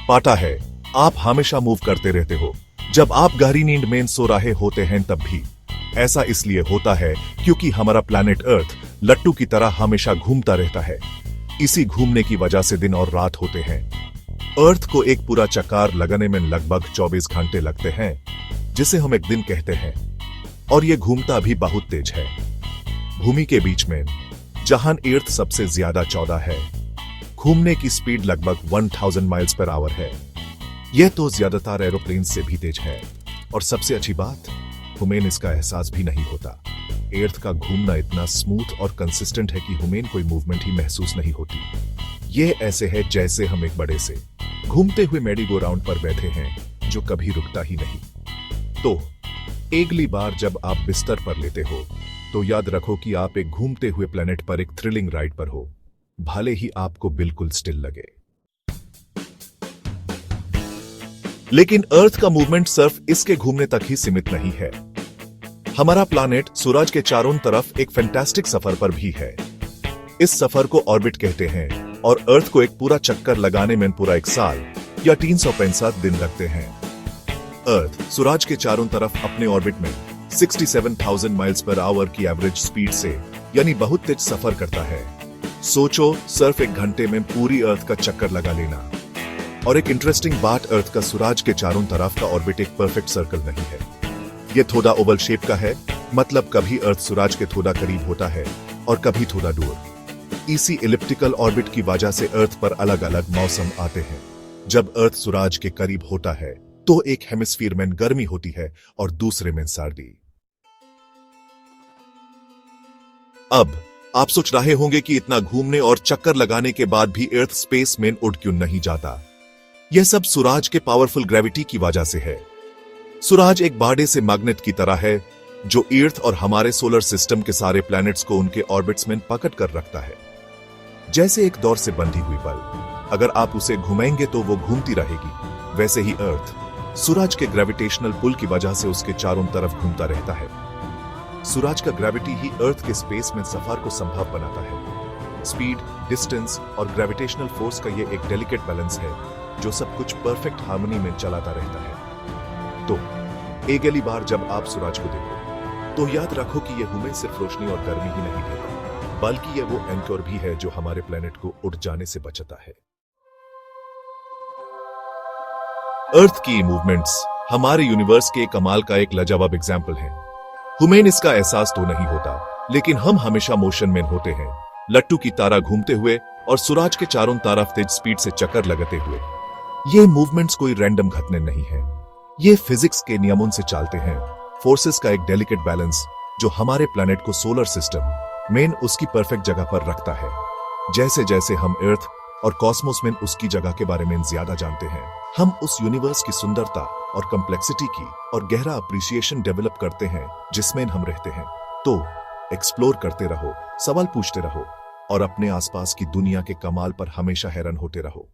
पाता है आप हमेशा मूव करते रहते हो। जब आप गहरी नींद में सो रहे होते हैं तब भी। ऐसा इसलिए होता है क्योंकि हमारा प्लैनेट अर्थ लट्टू की तरह हमेशा घूमता रहता है। इसी घूमने की वजह से दिन और रात होते हैं। अर्थ को एक पूरा चक्कर लगाने में लगभग 24 घंटे लगते हैं, जिसे हम एक दिन कहते हैं। और ये घूमता भी बहुत तेज है। भूमि के बीच में जहां अर्थ सबसे ज्यादा 14 है, घूमने की स्पीड लगभग 1000 माइल्स पर आवर है। यह तो ज्यादातर एरोप्लेन से भी तेज है। और सबसे अच्छी बात, हमें इसका एहसास भी नहीं होता। अर्थ का घूमना इतना स्मूथ और कंसिस्टेंट है कि हमें कोई मूवमेंट ही महसूस नहीं होती। यह ऐसे है जैसे हम एक बड़े से घूमते हुए मेरी गो राउंड पर बैठे हैं जो कभी रुकता ही नहीं। तो अगली बार जब आप बिस्तर पर लेते हो तो याद रखो कि आप एक घूमते हुए प्लेनेट पर एक थ्रिलिंग राइड पर हो, भले ही आपको बिल्कुल स्टिल लगे। लेकिन अर्थ का मूवमेंट सिर्फ इसके घूमने तक ही सीमित नहीं है। हमारा प्लैनेट सूरज के चारों तरफ एक फैंटास्टिक सफर पर भी है। इस सफर को ऑर्बिट कहते हैं और अर्थ को एक पूरा चक्कर लगाने में पूरा 1 साल या 365 दिन लगते हैं। अर्थ सूरज के चारों तरफ अपने ऑर्बिट में 67,000 माइल्स पर आवर की एवरेज स्पीड से यानी बहुत तेज सफर करता है। सोचो, सिर्फ 1 घंटे में पूरी अर्थ का चक्कर लगा लेना। और एक इंटरेस्टिंग बात, अर्थ का सूरज के चारों तरफ का ऑर्बिट एक परफेक्ट सर्कल नहीं है। यह थोड़ा ओवल शेप का है, मतलब कभी अर्थ सूरज के थोड़ा करीब होता है और कभी थोड़ा दूर। इसी इलिप्टिकल ऑर्बिट की वजह से अर्थ पर अलग अलग मौसम आते हैं। जब अर्थ सूरज के करीब होता है तो एक हेमिस्फीयर में गर्मी होती है और दूसरे में सर्दी। अब आप सोच रहे होंगे कि इतना घूमने और चक्कर लगाने के बाद भी अर्थ स्पेस में उड़ क्यों नहीं जाता। यह सब सूरज के पावरफुल ग्रेविटी की वजह से है। सूरज एक बड़े से मैग्नेट की तरह है जो अर्थ और हमारे सोलर सिस्टम के सारे प्लैनेट्स को उनके ऑर्बिट्स में पकड़ कर रखता है। जैसे एक दौर से बंधी हुई बल, अगर आप उसे घुमाएंगे तो वो घूमती रहेगी। वैसे ही अर्थ सूरज के ग्रेविटेशनल पुल की वजह से उसके चारों तरफ घूमता रहता है। सूरज का ग्रेविटी ही अर्थ के स्पेस में सफर को संभव बनाता है। स्पीड, डिस्टेंस और ग्रेविटेशनल फोर्स का ये एक डेलिकेट बैलेंस है जो सब कुछ परफेक्ट हार्मनी में चलाता रहता है। तो अगली बार जब आप सूरज को देखो तो याद रखो कि यह हमें सिर्फ रोशनी और गर्मी ही नहीं देता, बल्कि यह वो एंकर भी है जो हमारे प्लेनेट को उड़ जाने से बचाता है। अर्थ की मूवमेंट्स हमारे यूनिवर्स के कमाल का एक लाजवाब एग्जाम्पल है। हमें इसका एहसास तो नहीं होता, लेकिन हम हमेशा मोशन में होते हैं, लट्टू की तरह घूमते हुए और सूरज के चारों तरफ तेज स्पीड से चक्कर लगाते हुए। ये मूवमेंट्स कोई रैंडम घटना नहीं है, ये फिजिक्स के नियमों से चलते हैं। फोर्सेस का एक डेलिकेट बैलेंस जो हमारे प्लैनेट को सोलर सिस्टम में उसकी परफेक्ट जगह पर रखता है। जैसे जैसे हम अर्थ और कॉस्मोस में उसकी जगह के बारे में ज्यादा जानते हैं, हम उस यूनिवर्स की सुंदरता और कॉम्प्लेक्सिटी की और गहरा अप्रिसिएशन डेवलप करते हैं जिसमें हम रहते हैं। तो एक्सप्लोर करते रहो, सवाल पूछते रहो और अपने आसपास की दुनिया के कमाल पर हमेशा हैरान होते रहो।